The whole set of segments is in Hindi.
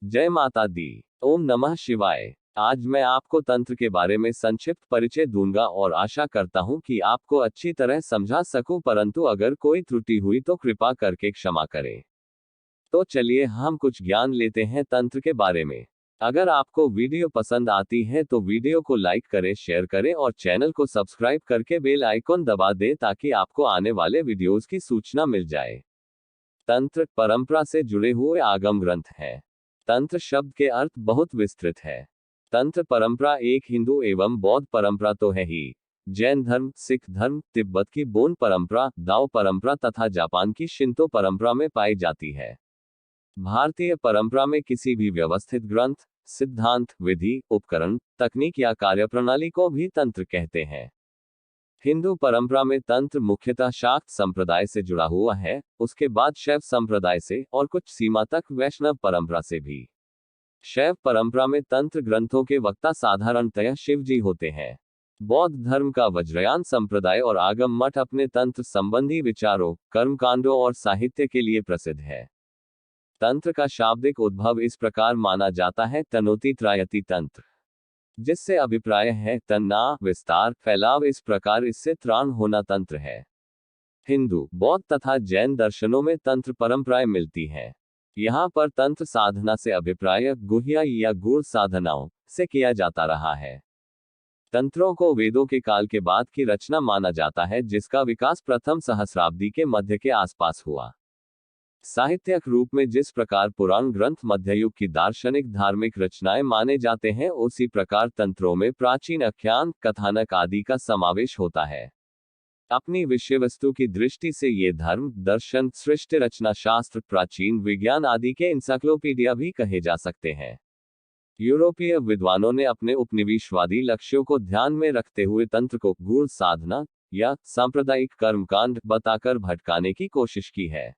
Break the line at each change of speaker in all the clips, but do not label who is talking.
जय माता दी। ओम नमः शिवाय। आज मैं आपको तंत्र के बारे में संक्षिप्त परिचय दूंगा और आशा करता हूं कि आपको अच्छी तरह समझा सकूं, परंतु अगर कोई त्रुटि हुई तो कृपा करके क्षमा करें। तो चलिए हम कुछ ज्ञान लेते हैं तंत्र के बारे में। अगर आपको वीडियो पसंद आती है तो वीडियो को लाइक करें, शेयर करें और चैनल को सब्सक्राइब करके बेल आइकॉन दबा दें ताकि आपको आने वाले वीडियोस की सूचना मिल जाए। तंत्र परंपरा से जुड़े हुए आगम ग्रंथ हैं। तंत्र शब्द के अर्थ बहुत विस्तृत है। तंत्र परंपरा एक हिंदू एवं बौद्ध परंपरा तो है ही, जैन धर्म, सिख धर्म, तिब्बत की बोन परंपरा, दाओ परंपरा तथा जापान की शिंतो परंपरा में पाई जाती है। भारतीय परंपरा में किसी भी व्यवस्थित ग्रंथ, सिद्धांत, विधि, उपकरण, तकनीक या कार्यप्रणाली को भी तंत्र कहते हैं। हिंदू परंपरा में तंत्र मुख्यतः शाक्त संप्रदाय से जुड़ा हुआ है, उसके बाद शैव संप्रदाय से और कुछ सीमा तक वैष्णव परंपरा से भी। शैव परंपरा में तंत्र ग्रंथों के वक्ता साधारणतया शिवजी होते हैं। बौद्ध धर्म का वज्रयान संप्रदाय और आगम मठ अपने तंत्र संबंधी विचारों, कर्मकांडों और साहित्य के लिए प्रसिद्ध है। तंत्र का शाब्दिक उद्भव इस प्रकार माना जाता है, तनोति त्रायति तंत्र, जिससे अभिप्राय है तना, विस्तार, फैलाव, इस प्रकार इससे त्राण होना तंत्र है। हिंदू, बौद्ध तथा जैन दर्शनों में तंत्र परंपराएं मिलती हैं। यहाँ पर तंत्र साधना से अभिप्राय गुह्य या गूढ़ साधनाओं से किया जाता रहा है। तंत्रों को वेदों के काल के बाद की रचना माना जाता है, जिसका विकास प्रथम सहस्राब्दी के मध्य के आसपास हुआ। साहित्यक रूप में जिस प्रकार पुराण ग्रंथ मध्ययुग की दार्शनिक धार्मिक रचनाएं माने जाते हैं, उसी प्रकार तंत्रों में प्राचीन आख्यान, कथानक आदि का समावेश होता है। अपनी विषय वस्तु की दृष्टि से ये धर्म, दर्शन, सृष्टि रचना शास्त्र, प्राचीन विज्ञान आदि के इंसाइक्लोपीडिया भी कहे जा सकते हैं। यूरोपीय विद्वानों ने अपने उपनिवेशवादी लक्ष्यों को ध्यान में रखते हुए तंत्र को गूढ़ साधना या सांप्रदायिक कर्मकांड बताकर भटकाने की कोशिश की है।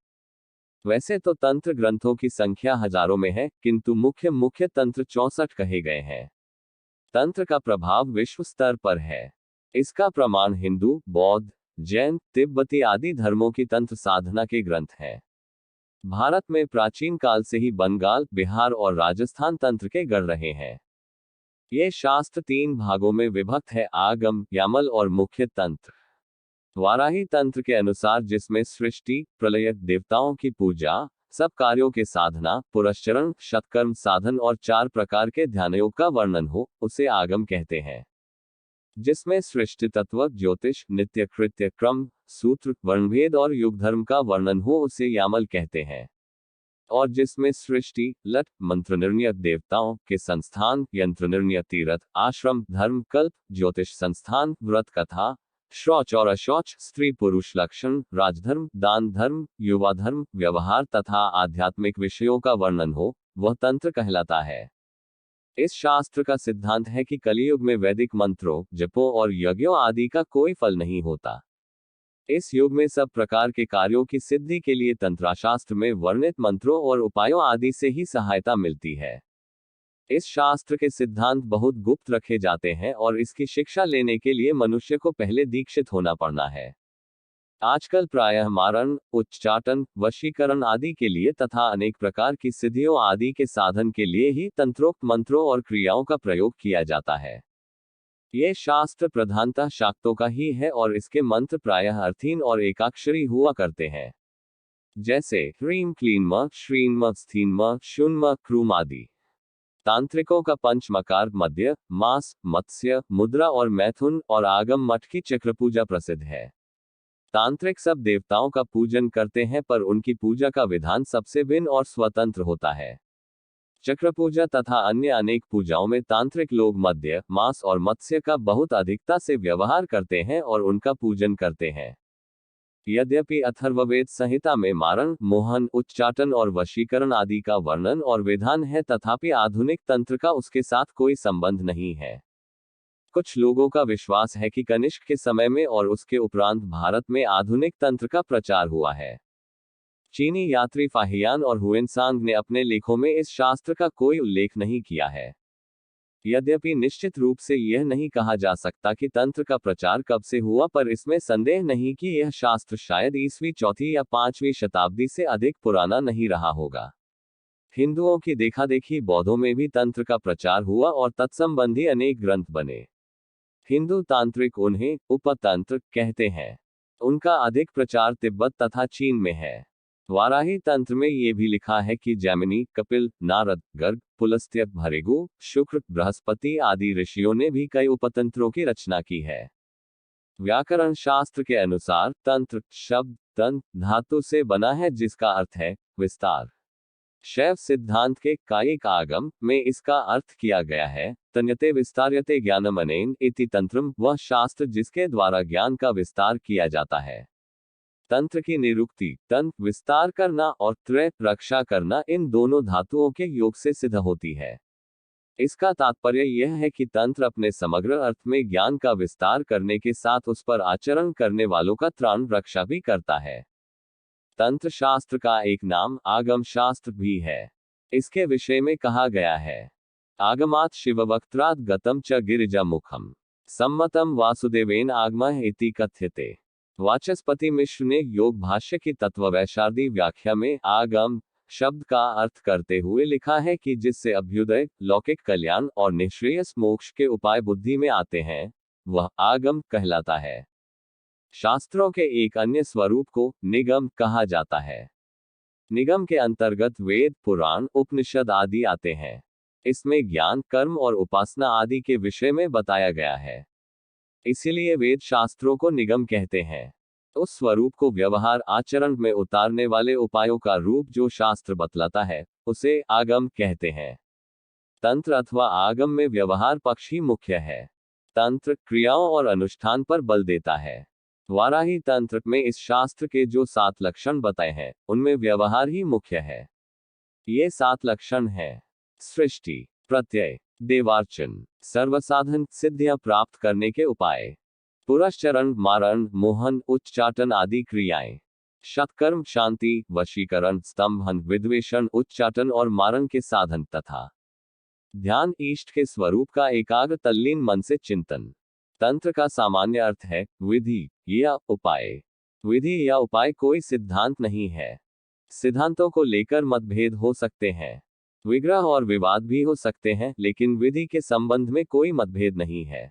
वैसे तो तंत्र ग्रंथों की संख्या हजारों में है, किंतु मुख्य तंत्र 64 कहे गए हैं। तंत्र का प्रभाव विश्व स्तर पर है। इसका प्रमाण हिंदू, बौद्ध, जैन, तिब्बती आदि धर्मों की तंत्र साधना के ग्रंथ हैं। भारत में प्राचीन काल से ही बंगाल, बिहार और राजस्थान तंत्र के गढ़ रहे हैं। ये शास्त्र 3 भागों में विभक्त है, आगम, यामल और मुख्य तंत्र। वाराही तंत्र के अनुसार जिसमें सृष्टि, प्रलय, देवताओं की पूजा, सब कार्यों के साधना, पुरस्चरण, शतकर्म साधन और 4 प्रकार के ध्यानयोग का वर्णन हो, उसे आगम कहते हैं। जिसमें सृष्टि तत्व, ज्योतिष, नित्य कृत्य क्रम, सूत्र, वर्णभेद और युग धर्म का वर्णन हो, उसे यामल कहते हैं। और जिसमें सृष्टि, लट, मंत्र निर्णय देवताओं के संस्थान, यंत्र निर्णय तीर्थ, आश्रम, धर्म, कल्प, ज्योतिष संस्थान, व्रत कथा, शौच और अशौच, स्त्री पुरुष लक्षण, राजधर्म, दान धर्म, युवा धर्म, व्यवहार तथा आध्यात्मिक विषयों का वर्णन हो, वह तंत्र कहलाता है। इस शास्त्र का सिद्धांत है कि कलियुग में वैदिक मंत्रों, जपों और यज्ञों आदि का कोई फल नहीं होता। इस युग में सब प्रकार के कार्यों की सिद्धि के लिए तंत्राशास्त्र में वर्णित मंत्रों और उपायों आदि से ही सहायता मिलती है। इस शास्त्र के सिद्धांत बहुत गुप्त रखे जाते हैं और इसकी शिक्षा लेने के लिए मनुष्य को पहले दीक्षित होना पड़ना है। आजकल प्रायः मारण, उच्चाटन, वशीकरण आदि के लिए तथा अनेक प्रकार की सिद्धियों आदि के साधन के लिए ही तंत्रोक्त मंत्रों और क्रियाओं का प्रयोग किया जाता है। ये शास्त्र प्रधानतः शाक्तों का ही है और इसके मंत्र प्रायः अर्थहीन और एकाक्षरी हुआ करते हैं, जैसे ह्रीम क्लीन म, श्रीन म, स्थीन म, शुन म, क्रूम आदि। तांत्रिकों का पंचमकार मध्य, मास, मत्स्य, मुद्रा और मैथुन और आगम मठ की चक्र पूजा प्रसिद्ध है। तांत्रिक सब देवताओं का पूजन करते हैं, पर उनकी पूजा का विधान सबसे भिन्न और स्वतंत्र होता है। चक्र पूजा तथा अन्य अनेक पूजाओं में तांत्रिक लोग मध्य, मास और मत्स्य का बहुत अधिकता से व्यवहार करते हैं और उनका पूजन करते हैं। यद्यपि अथर्ववेद संहिता में मारण, मोहन, उच्चाटन और वशीकरण आदि का वर्णन और विधान है, तथापि आधुनिक तंत्र का उसके साथ कोई संबंध नहीं है। कुछ लोगों का विश्वास है कि कनिष्क के समय में और उसके उपरांत भारत में आधुनिक तंत्र का प्रचार हुआ है। चीनी यात्री फाहियान और हुएनसांग ने अपने लेखों में इस शास्त्र का कोई उल्लेख नहीं किया है। यद्यपि निश्चित रूप से यह नहीं कहा जा सकता कि तंत्र का प्रचार कब से हुआ, पर इसमें संदेह नहीं कि यह शास्त्र शायद ईस्वी 4वीं या 5वीं शताब्दी से अधिक पुराना नहीं रहा होगा। हिंदुओं की देखा देखी बौद्धों में भी तंत्र का प्रचार हुआ और तत्संबंधी अनेक ग्रंथ बने। हिंदू तांत्रिक उन्हें उपतंत्र कहते हैं। उनका अधिक प्रचार तिब्बत तथा चीन में है। वाराही तंत्र में ये भी लिखा है कि जैमिनी, कपिल, नारद, गर्ग, पुलस्त्य, भृगु, शुक्र, बृहस्पति आदि ऋषियों ने भी कई उपतंत्रों की रचना की है। व्याकरण शास्त्र के अनुसार तंत्र शब्द तंत्र धातु से बना है जिसका अर्थ है विस्तार। शैव सिद्धांत के कायिक आगम में इसका अर्थ किया गया है तन्यते विस्तार्यते ज्ञानमनेन इति तंत्रम, वह शास्त्र जिसके द्वारा ज्ञान का विस्तार किया जाता है। तंत्र की निरुक्ति तंत्र विस्तार करना और त्रय रक्षा करना इन दोनों धातुओं के योग से सिद्ध होती है। इसका तात्पर्य यह है कि तंत्र अपने समग्र अर्थ में ज्ञान का विस्तार करने के साथ उस पर आचरण करने वालों का त्राण रक्षा भी करता है। तंत्र शास्त्र का एक नाम आगम शास्त्र भी है। इसके विषय में कहा गया है आगमात् शिववक्त्रात् गतम च गिरिजा मुखम सम्मतम वासुदेवेन आगमः इति कथ्यते। वाचस्पति मिश्र ने योग भाष्य की तत्ववैशार्दी व्याख्या में आगम शब्द का अर्थ करते हुए लिखा है कि जिससे अभ्युदय, लौकिक कल्याण और निःश्रेयस मोक्ष के उपाय बुद्धि में आते हैं, वह आगम कहलाता है। शास्त्रों के एक अन्य स्वरूप को निगम कहा जाता है। निगम के अंतर्गत वेद, पुराण, उपनिषद आदि आते हैं। इसमें ज्ञान, कर्म और उपासना आदि के विषय में बताया गया है। इसीलिए वेद शास्त्रों को निगम कहते हैं। उस स्वरूप को व्यवहार आचरण में उतारने वाले उपायों का रूप जो शास्त्र बतलाता है, उसे आगम कहते हैं। तंत्र अथवा आगम में व्यवहार पक्ष ही मुख्य है। तंत्र क्रियाओं और अनुष्ठान पर बल देता है। वाराही तंत्र में इस शास्त्र के जो 7 लक्षण बताए हैं, उनमें व्यवहार ही मुख्य है। ये 7 लक्षण हैं सृष्टि, प्रत्यय, देवार्चन, सर्वसाधन, सिद्धियां प्राप्त करने के उपाय, पुरश्चरण, मारण, मोहन, उच्चाटन आदि क्रियाएं, सत्कर्म, शांति, वशीकरण, स्तंभन, विद्वेषण, उच्चाटन और मारण के साधन तथा ध्यान, इष्ट के स्वरूप का एकाग्र तल्लीन मन से चिंतन। तंत्र का सामान्य अर्थ है विधि या उपाय। विधि या उपाय कोई सिद्धांत नहीं है। सिद्धांतों को लेकर मतभेद हो सकते हैं, विग्रह और विवाद भी हो सकते हैं, लेकिन विधि के संबंध में कोई मतभेद नहीं है।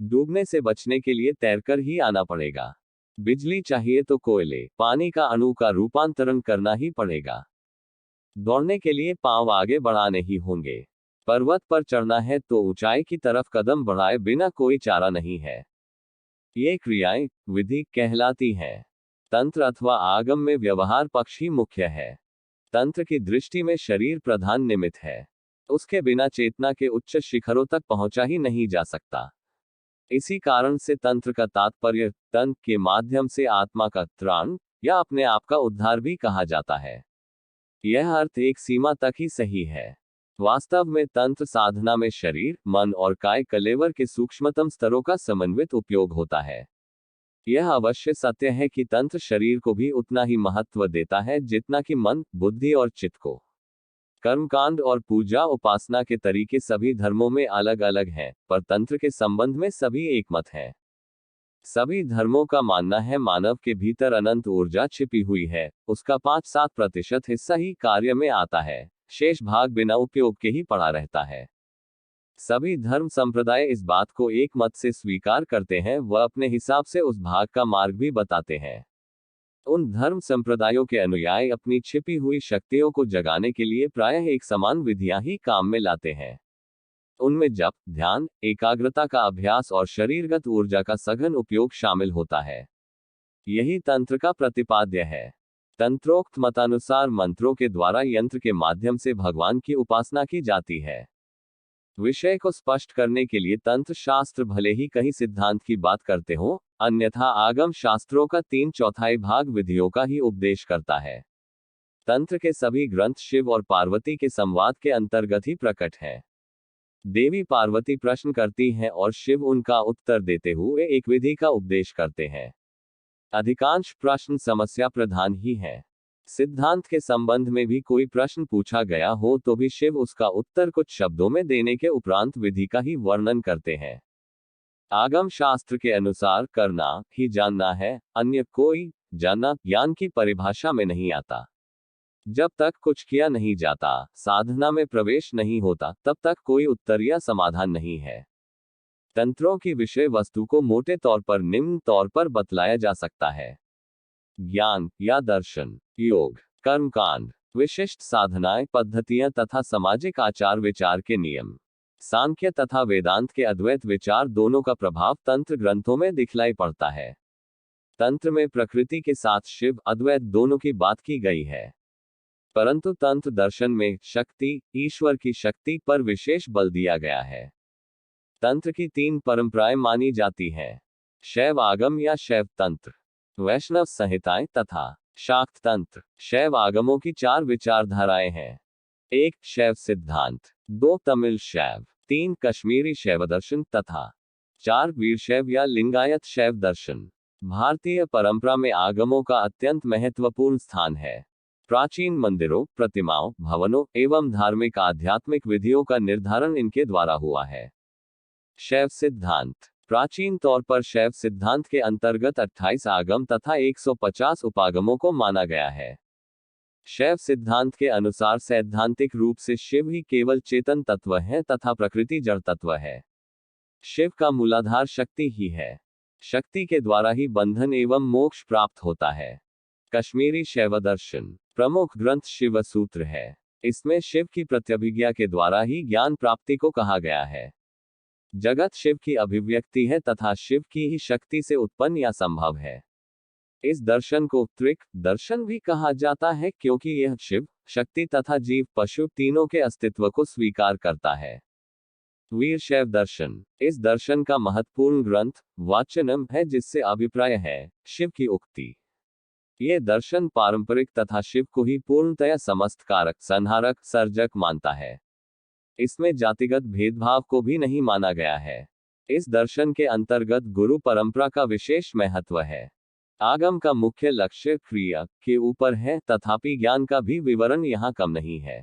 डूबने से बचने के लिए तैरकर ही आना पड़ेगा। बिजली चाहिए तो कोयले, पानी का अणु का रूपांतरण करना ही पड़ेगा। दौड़ने के लिए पांव आगे बढ़ाने ही होंगे। पर्वत पर चढ़ना है तो ऊंचाई की तरफ कदम बढ़ाए बिना कोई चारा नहीं है। ये क्रियाएं विधि कहलाती हैं। तंत्र अथवा आगम में व्यवहार पक्ष ही मुख्य है। तंत्र की दृष्टि में शरीर प्रधान निमित्त है। उसके बिना चेतना के उच्च शिखरों तक पहुंचा ही नहीं जा सकता। इसी कारण से तंत्र का तात्पर्य तंत्र के माध्यम से आत्मा का त्राण या अपने आप का उद्धार भी कहा जाता है। यह अर्थ एक सीमा तक ही सही है। वास्तव में तंत्र साधना में शरीर, मन और काय कलेवर के सूक्ष्मतम स्तरों का समन्वित उपयोग होता है। यह अवश्य सत्य है कि तंत्र शरीर को भी उतना ही महत्व देता है जितना कि मन, बुद्धि और चित्त को। कर्मकांड और पूजा उपासना के तरीके सभी धर्मों में अलग अलग हैं, पर तंत्र के संबंध में सभी एकमत हैं। सभी धर्मों का मानना है मानव के भीतर अनंत ऊर्जा छिपी हुई है, उसका 5-7% हिस्सा ही कार्य में आता है, शेष भाग बिना उपयोग के ही पड़ा रहता है। सभी धर्म संप्रदाय इस बात को एक मत से स्वीकार करते हैं, वह अपने हिसाब से उस भाग का मार्ग भी बताते हैं। उन धर्म संप्रदायों के अनुयायी अपनी छिपी हुई शक्तियों को जगाने के लिए प्रायः एक समान विधियां ही काम में लाते हैं। उनमें जप, ध्यान, एकाग्रता का अभ्यास और शरीरगत ऊर्जा का सघन उपयोग शामिल होता है। यही तंत्र का प्रतिपाद्य है। तंत्रोक्त मतानुसार मंत्रों के द्वारा यंत्र के माध्यम से भगवान की उपासना की जाती है। विषय को स्पष्ट करने के लिए तंत्र शास्त्र भले ही कहीं सिद्धांत की बात करते हों, अन्यथा आगम शास्त्रों का 3/4 भाग विधियों का ही उपदेश करता है। तंत्र के सभी ग्रंथ शिव और पार्वती के संवाद के अंतर्गत ही प्रकट है। देवी पार्वती प्रश्न करती हैं और शिव उनका उत्तर देते हुए एक विधि का उपदेश करते हैं। अधिकांश प्रश्न समस्या प्रधान ही है। सिद्धांत के संबंध में भी कोई प्रश्न पूछा गया हो तो भी शिव उसका उत्तर कुछ शब्दों में देने के उपरांत विधि का ही वर्णन करते हैं। आगम शास्त्र के अनुसार करना ही जानना है, अन्य कोई जानना ज्ञान की परिभाषा में नहीं आता। जब तक कुछ किया नहीं जाता, साधना में प्रवेश नहीं होता, तब तक कोई उत्तर या समाधान नहीं है। तंत्रों की विषय वस्तु को मोटे तौर पर निम्न तौर पर बतलाया जा सकता है। ज्ञान या दर्शन, योग, कर्मकांड, विशिष्ट साधनाएं, पद्धतियां तथा सामाजिक आचार विचार के नियम। सांख्य तथा वेदांत के अद्वैत विचार दोनों का प्रभाव तंत्र ग्रंथों में दिखलाई पड़ता है। तंत्र में प्रकृति के साथ शिव, अद्वैत दोनों की बात की गई है, परंतु तंत्र दर्शन में शक्ति, ईश्वर की शक्ति पर विशेष बल दिया गया है। तंत्र की 3 परंपराएं मानी जाती हैं: शैव आगम या शैव तंत्र, वैष्णव संहिताएं तथा शाक्त तंत्र। शैव आगमों की 4 विचारधाराएं हैं: 1 शैव सिद्धांत, 2 तमिल शैव, 3 कश्मीरी शैव दर्शन तथा 4 वीरशैव या लिंगायत शैव दर्शन। भारतीय परंपरा में आगमों का अत्यंत महत्वपूर्ण स्थान है। प्राचीन मंदिरों, प्रतिमाओं, भवनों एवं धार्मिक आध्यात्मिक विधियों का निर्धारण इनके द्वारा हुआ है। शैव सिद्धांत, प्राचीन तौर पर शैव सिद्धांत के अंतर्गत 28 आगम तथा 150 उपागमों को माना गया है। शैव सिद्धांत के अनुसार सैद्धांतिक रूप से शिव ही केवल चेतन तत्व है तथा प्रकृति जड़ तत्व है। शिव का मूलाधार शक्ति ही है। शक्ति के द्वारा ही बंधन एवं मोक्ष प्राप्त होता है। कश्मीरी शैव दर्शन, प्रमुख ग्रंथ शिव सूत्र है। इसमें शिव की प्रत्यभिज्ञा के द्वारा ही ज्ञान प्राप्ति को कहा गया है। जगत शिव की अभिव्यक्ति है तथा शिव की ही शक्ति से उत्पन्न या संभव है। इस दर्शन को त्रिक दर्शन भी कहा जाता है, क्योंकि यह शिव, शक्ति तथा जीव, पशु तीनों के अस्तित्व को स्वीकार करता है। वीरशैव दर्शन, इस दर्शन का महत्वपूर्ण ग्रंथ वाचनम है, जिससे अभिप्राय है शिव की उक्ति। ये दर्शन पारंपरिक तथा शिव को ही पूर्णतया समस्त कारक, संहारक, सर्जक मानता है। इसमें जातिगत भेदभाव को भी नहीं माना गया है। इस दर्शन के अंतर्गत गुरु परंपरा का विशेष महत्व है। आगम का मुख्य लक्ष्य क्रिया के ऊपर है, तथापि ज्ञान का भी विवरण यहाँ कम नहीं है।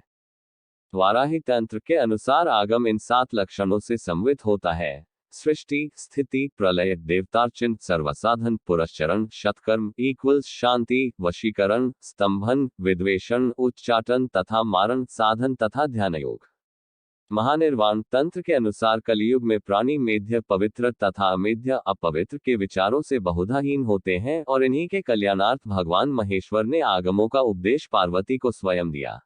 वाराही तंत्र के अनुसार आगम इन 7 लक्षणों से संवित होता है: सृष्टि, स्थिति, प्रलय, देवतार्चन, सर्वसाधन, पुरस्चरण, शतकर्म, शांति, वशीकरण, स्तंभन, विद्वेषण, उच्चाटन तथा मारण, साधन तथा ध्यानयोग। महानिर्वाण तंत्र के अनुसार कलयुग में प्राणी मेध्य पवित्र तथा अमेध्य अपवित्र के विचारों से बहुधाहीन होते हैं और इन्हीं के कल्याणार्थ भगवान महेश्वर ने आगमों का उपदेश पार्वती को स्वयं दिया।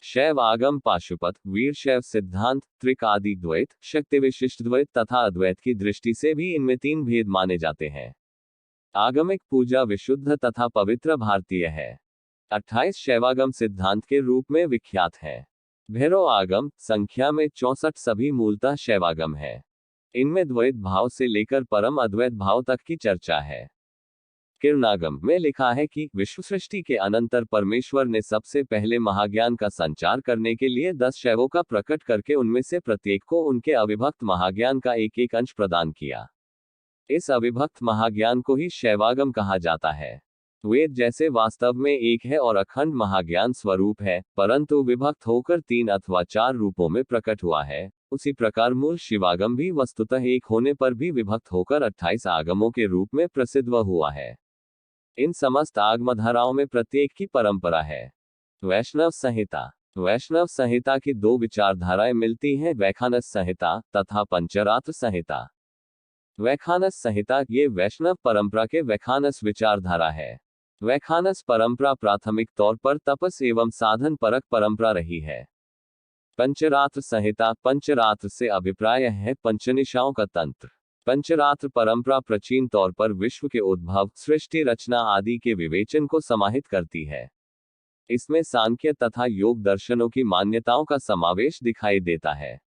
शैव आगम पाशुपत, वीरशैव सिद्धांत, त्रिक आदि द्वैत, शक्ति विशिष्ट द्वैत तथा अद्वैत की दृष्टि से भी इनमें 3 भेद माने जाते हैं। आगमिक पूजा विशुद्ध तथा पवित्र भारतीय है। 28 शैवागम सिद्धांत के रूप में विख्यात है। भैरव आगम संख्या में 64 सभी मूलतः शैवागम है। इनमें द्वैत भाव से लेकर परम अद्वैत भाव तक की चर्चा है। किरणागम में लिखा है कि विश्व सृष्टि के अनंतर परमेश्वर ने सबसे पहले महाज्ञान का संचार करने के लिए 10 शैवों का प्रकट करके उनमें से प्रत्येक को उनके अविभक्त महाज्ञान का एक अंश प्रदान किया। इस अविभक्त महाज्ञान को ही शैवागम कहा जाता है। वेद जैसे वास्तव में एक है और अखंड महाज्ञान स्वरूप है, परंतु विभक्त होकर 3 अथवा 4 रूपों में प्रकट हुआ है, उसी प्रकार मूल शिवागम भी वस्तुतः एक होने पर भी विभक्त होकर 28 आगमों के रूप में प्रसिद्ध हुआ है। इन समस्त आगमधाराओं में प्रत्येक की परंपरा है। वैष्णव संहिता, वैष्णव संहिता की 2 विचारधाराएं मिलती हैं: वैखानस संहिता तथा पंचरात्र संहिता। वैखानस संहिता ये वैष्णव परंपरा के वैखानस विचारधारा है। वैखानस परंपरा प्राथमिक तौर पर तपस एवं साधन परक परंपरा रही है। पंचरात्र संहिता, पंचरात्र से अभिप्राय है पंचनिशाओं का तंत्र। पंचरात्र परंपरा प्राचीन तौर पर विश्व के उद्भव, सृष्टि रचना आदि के विवेचन को समाहित करती है। इसमें सांख्य तथा योग दर्शनों की मान्यताओं का समावेश दिखाई देता है।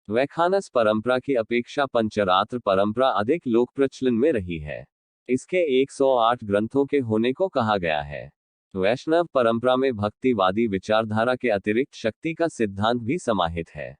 वैखानस परंपरा की अपेक्षा पंचरात्र परंपरा अधिक लोक प्रचलन में रही है। इसके 108 ग्रंथों के होने को कहा गया है। वैष्णव परंपरा में भक्तिवादी विचारधारा के अतिरिक्त शक्ति का सिद्धांत भी समाहित है।